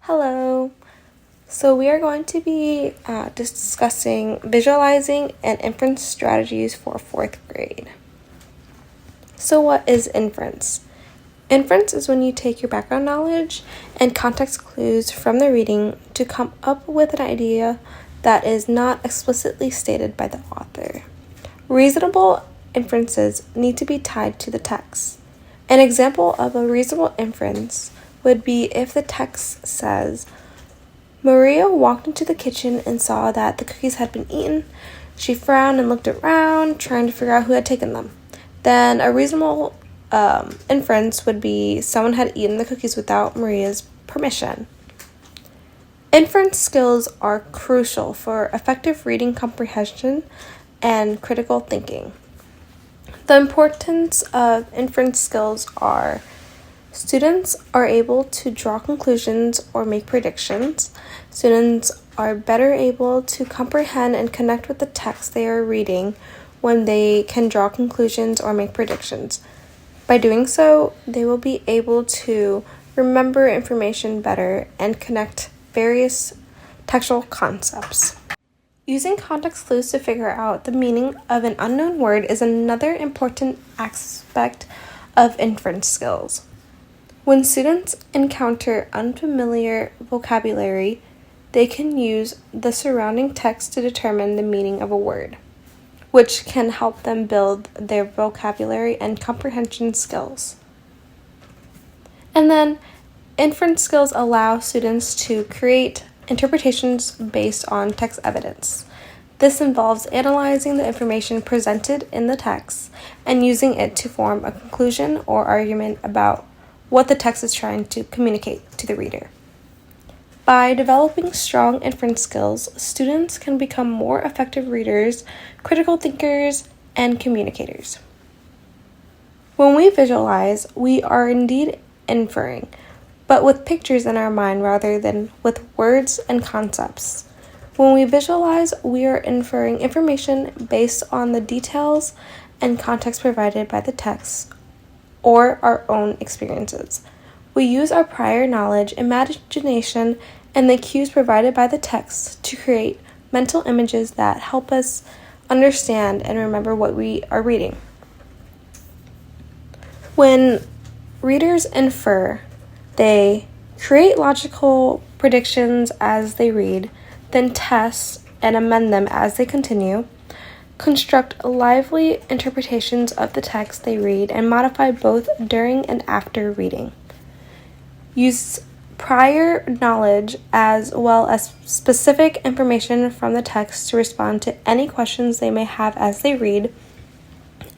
Hello. So we are going to be discussing visualizing and inference strategies for fourth grade. So what is inference? Inference is when you take your background knowledge and context clues from the reading to come up with an idea that is not explicitly stated by the author. Reasonable inferences need to be tied to the text. An example of a reasonable inference would be if the text says, Maria walked into the kitchen and saw that the cookies had been eaten. She frowned and looked around, trying to figure out who had taken them. Then a reasonable inference would be someone had eaten the cookies without Maria's permission. Inference skills are crucial for effective reading comprehension and critical thinking. The importance of inference skills are students are able to draw conclusions or make predictions. Students are better able to comprehend and connect with the text they are reading when they can draw conclusions or make predictions. By doing so, they will be able to remember information better and connect various textual concepts. Using context clues to figure out the meaning of an unknown word is another important aspect of inference skills. When students encounter unfamiliar vocabulary, they can use the surrounding text to determine the meaning of a word, which can help them build their vocabulary and comprehension skills. And then, inference skills allow students to create interpretations based on text evidence. This involves analyzing the information presented in the text and using it to form a conclusion or argument about what the text is trying to communicate to the reader. By developing strong inference skills, students can become more effective readers, critical thinkers, and communicators. When we visualize, we are indeed inferring, but with pictures in our mind rather than with words and concepts. When we visualize, we are inferring information based on the details and context provided by the text or our own experiences. We use our prior knowledge, imagination, and the cues provided by the text to create mental images that help us understand and remember what we are reading. When readers infer, they create logical predictions as they read, then test and amend them as they continue, construct lively interpretations of the text they read, and modify both during and after reading. Use prior knowledge as well as specific information from the text to respond to any questions they may have as they read,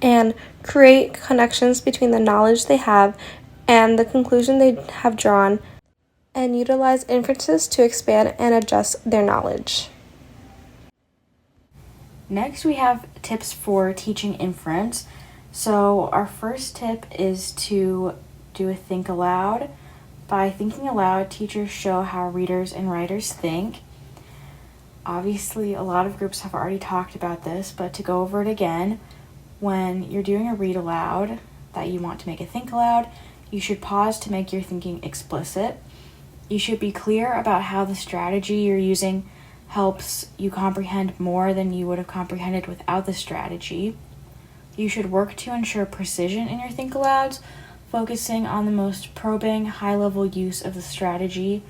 and create connections between the knowledge they have and the conclusion they have drawn, and utilize inferences to expand and adjust their knowledge. Next, we have tips for teaching inference. So our first tip is to do a think aloud. By thinking aloud, teachers show how readers and writers think. Obviously, a lot of groups have already talked about this, but to go over it again, when you're doing a read aloud that you want to make a think aloud, you should pause to make your thinking explicit. You should be clear about how the strategy you're using helps you comprehend more than you would have comprehended without the strategy. You should work to ensure precision in your think alouds, focusing on the most probing, high-level use of the strategy.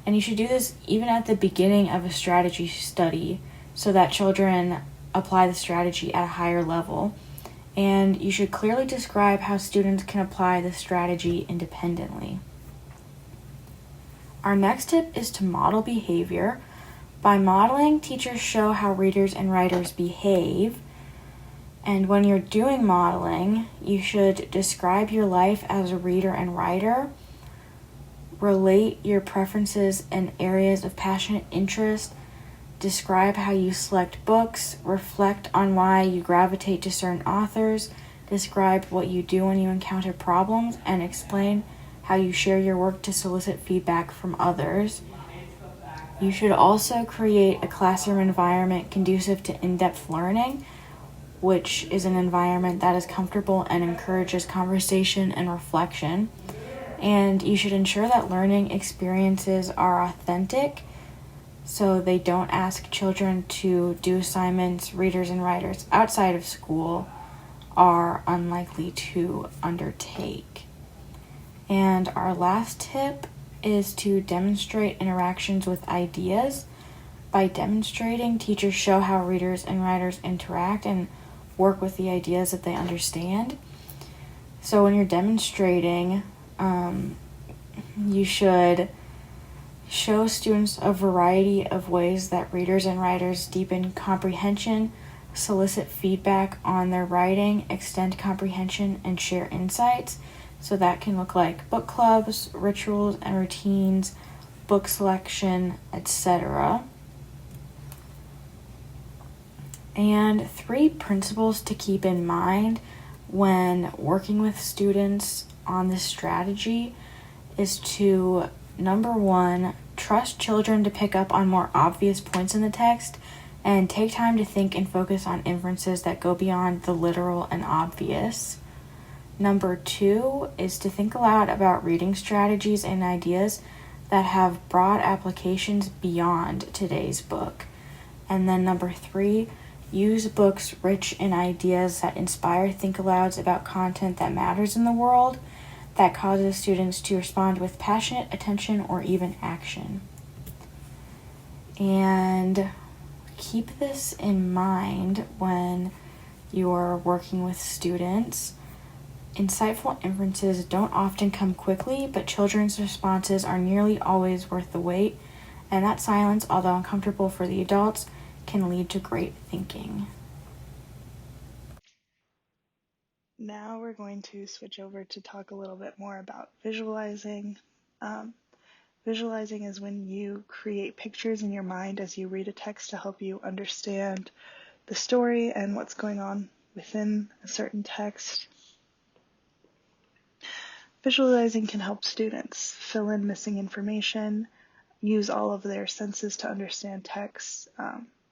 And you should do this even at the beginning of a strategy study so that children apply the strategy at a higher level. And you should clearly describe how students can apply the strategy independently. Our next tip is to model behavior. By modeling, teachers show how readers and writers behave. And when you're doing modeling, you should describe your life as a reader and writer, relate your preferences and areas of passionate interest, describe how you select books, reflect on why you gravitate to certain authors, describe what you do when you encounter problems, and explain how you share your work to solicit feedback from others. You should also create a classroom environment conducive to in-depth learning, which is an environment that is comfortable and encourages conversation and reflection. And you should ensure that learning experiences are authentic, so they don't ask children to do assignments readers and writers outside of school are unlikely to undertake. And our last tip is to demonstrate interactions with ideas. By demonstrating, teachers show how readers and writers interact and work with the ideas that they understand. So when you're demonstrating, you should show students a variety of ways that readers and writers deepen comprehension, solicit feedback on their writing, extend comprehension, and share insights. So that can look like book clubs, rituals and routines, book selection, etc. And 3 principles to keep in mind when working with students on this strategy is to, number 1, trust children to pick up on more obvious points in the text and take time to think and focus on inferences that go beyond the literal and obvious. Number 2 is to think aloud about reading strategies and ideas that have broad applications beyond today's book. And then number 3, use books rich in ideas that inspire think-alouds about content that matters in the world, that causes students to respond with passionate attention or even action. And keep this in mind when you're working with students. Insightful inferences don't often come quickly, but children's responses are nearly always worth the wait, and that silence, although uncomfortable for the adults, can lead to great thinking. Now we're going to switch over to talk a little bit more about visualizing. Um, Visualizing is when you create pictures in your mind as you read a text to help you understand the story and what's going on within a certain text. Visualizing can help students fill in missing information, use all of their senses to understand text,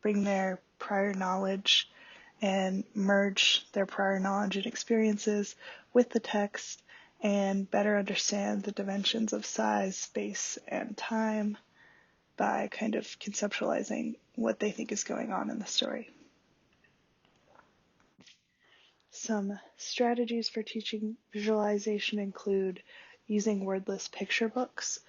bring their prior knowledge and merge their prior knowledge and experiences with the text and better understand the dimensions of size, space, and time by kind of conceptualizing what they think is going on in the story. Some strategies for teaching visualization include using wordless picture books.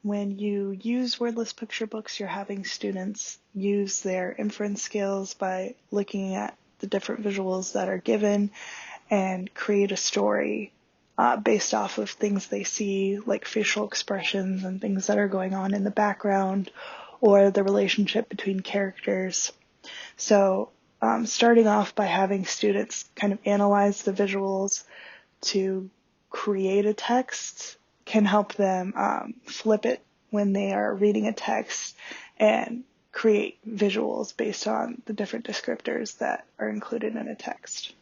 When you use wordless picture books, you're having students use their inference skills by looking at the different visuals that are given and create a story based off of things they see, like facial expressions and things that are going on in the background or the relationship between characters. So starting off by having students kind of analyze the visuals to create a text can help them flip it when they are reading a text and create visuals based on the different descriptors that are included in a text.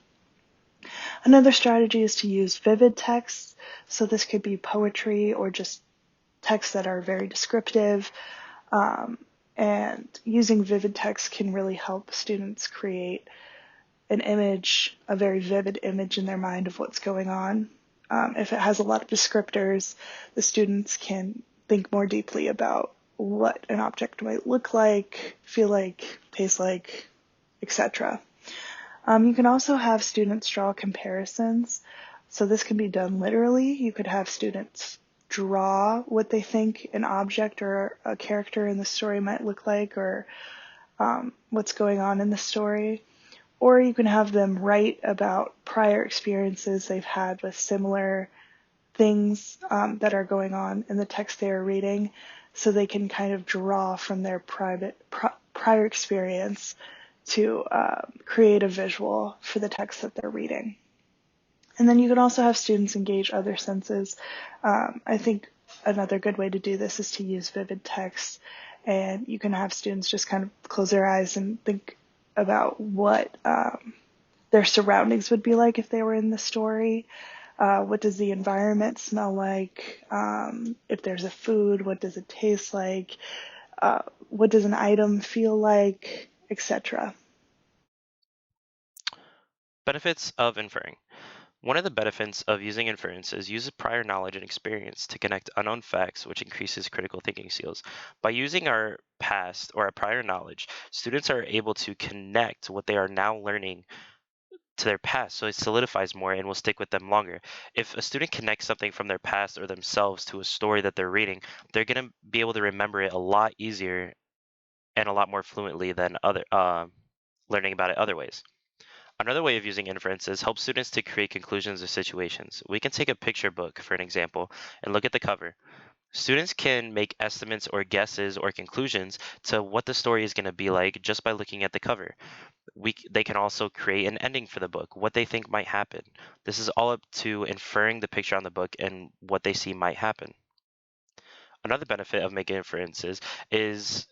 Another strategy is to use vivid texts. So this could be poetry or just texts that are very descriptive. And using vivid text can really help students create an image, a very vivid image in their mind of what's going on. If it has a lot of descriptors, the students can think more deeply about what an object might look like, feel like, taste like, etc. You can also have students draw comparisons. So this can be done literally. You could have students draw what they think an object or a character in the story might look like, or what's going on in the story. Or you can have them write about prior experiences they've had with similar things that are going on in the text they are reading, so they can kind of draw from their prior experience to create a visual for the text that they're reading. And then you can also have students engage other senses. I think another good way to do this is to use vivid text, and you can have students just kind of close their eyes and think about what their surroundings would be like if they were in the story. What does the environment smell like? If there's a food, what does it taste like? What does an item feel like, etc. Benefits of inferring. One of the benefits of using inference is use prior knowledge and experience to connect unknown facts, which increases critical thinking skills. By using our past or our prior knowledge, students are able to connect what they are now learning to their past, so it solidifies more and will stick with them longer. If a student connects something from their past or themselves to a story that they're reading, they're going to be able to remember it a lot easier and a lot more fluently than other learning about it other ways. Another way of using inferences helps students to create conclusions or situations. We can take a picture book, for an example, and look at the cover. Students can make estimates or guesses or conclusions to what the story is going to be like just by looking at the cover. They can also create an ending for the book, what they think might happen. This is all up to inferring the picture on the book and what they see might happen. Another benefit of making inferences is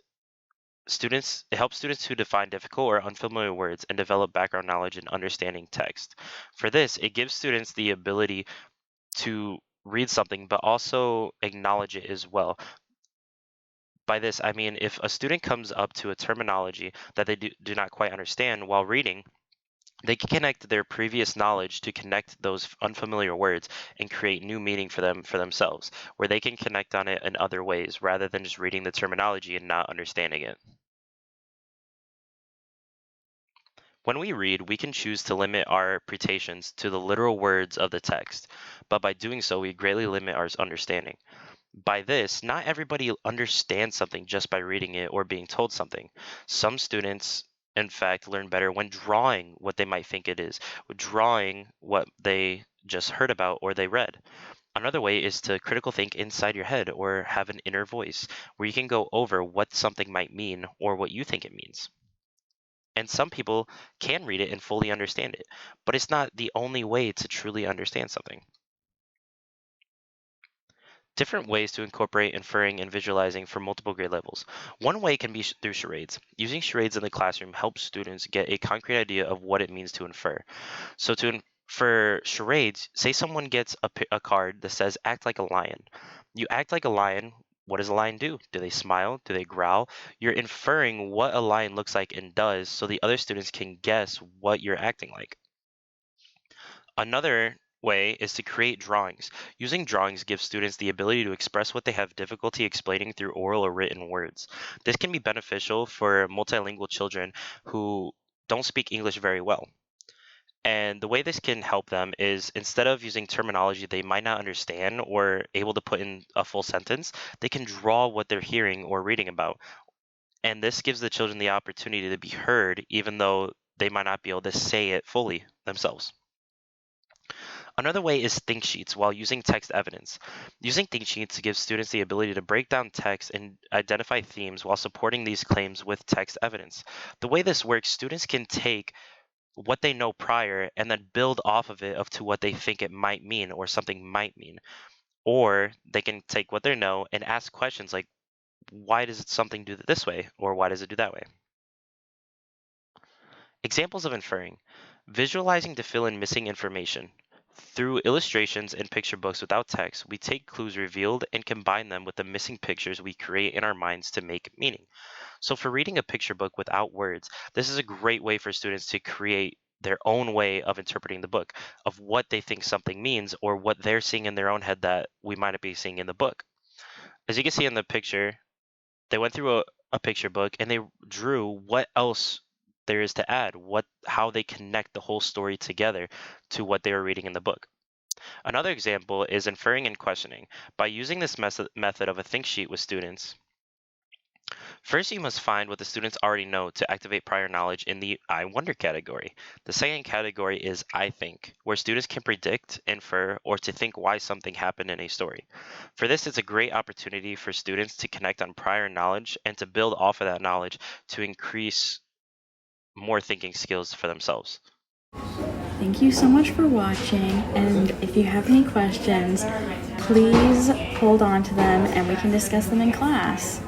it helps students to define difficult or unfamiliar words and develop background knowledge in understanding text. For this, it gives students the ability to read something but also acknowledge it as well. By this, I mean if a student comes up to a terminology that they do not quite understand while reading, they can connect their previous knowledge to connect those unfamiliar words and create new meaning for themselves, where they can connect on it in other ways rather than just reading the terminology and not understanding it. When we read, we can choose to limit our interpretations to the literal words of the text, but by doing so, we greatly limit our understanding. By this, not everybody understands something just by reading it or being told something. Some students, in fact, learn better when drawing what they might think it is, drawing what they just heard about or they read. Another way is to critical think inside your head or have an inner voice where you can go over what something might mean or what you think it means. And some people can read it and fully understand it, but it's not the only way to truly understand something. Different ways to incorporate inferring and visualizing for multiple grade levels. One way can be through charades. Using charades in the classroom helps students get a concrete idea of what it means to infer. So for charades, say someone gets a card that says act like a lion. You act like a lion. What does a lion do? Do they smile? Do they growl? You're inferring what a lion looks like and does so the other students can guess what you're acting like. Another way is to create drawings. Using drawings gives students the ability to express what they have difficulty explaining through oral or written words. This can be beneficial for multilingual children who don't speak English very well. And the way this can help them is instead of using terminology they might not understand or able to put in a full sentence, they can draw what they're hearing or reading about. And this gives the children the opportunity to be heard even though they might not be able to say it fully themselves. Another way is think sheets while using text evidence. Using think sheets gives students the ability to break down text and identify themes while supporting these claims with text evidence. The way this works, students can take what they know prior and then build off of it up to what they think it might mean or something might mean. Or they can take what they know and ask questions like, why does something do it this way? Or why does it do that way? Examples of inferring. Visualizing to fill in missing information. Through illustrations and picture books without text, we take clues revealed and combine them with the missing pictures we create in our minds to make meaning. So for reading a picture book without words, this is a great way for students to create their own way of interpreting the book, of what they think something means or what they're seeing in their own head that we might not be seeing in the book. As you can see in the picture, they went through a picture book and they drew what else there is to add, how they connect the whole story together to what they were reading in the book. Another example is inferring and questioning. By using this method of a think sheet with students, first you must find what the students already know to activate prior knowledge in the I wonder category. The second category is I think, where students can predict, infer, or to think why something happened in a story. For this, it's a great opportunity for students to connect on prior knowledge and to build off of that knowledge to increase more thinking skills for themselves. Thank you so much for watching, and if you have any questions, please hold on to them and we can discuss them in class.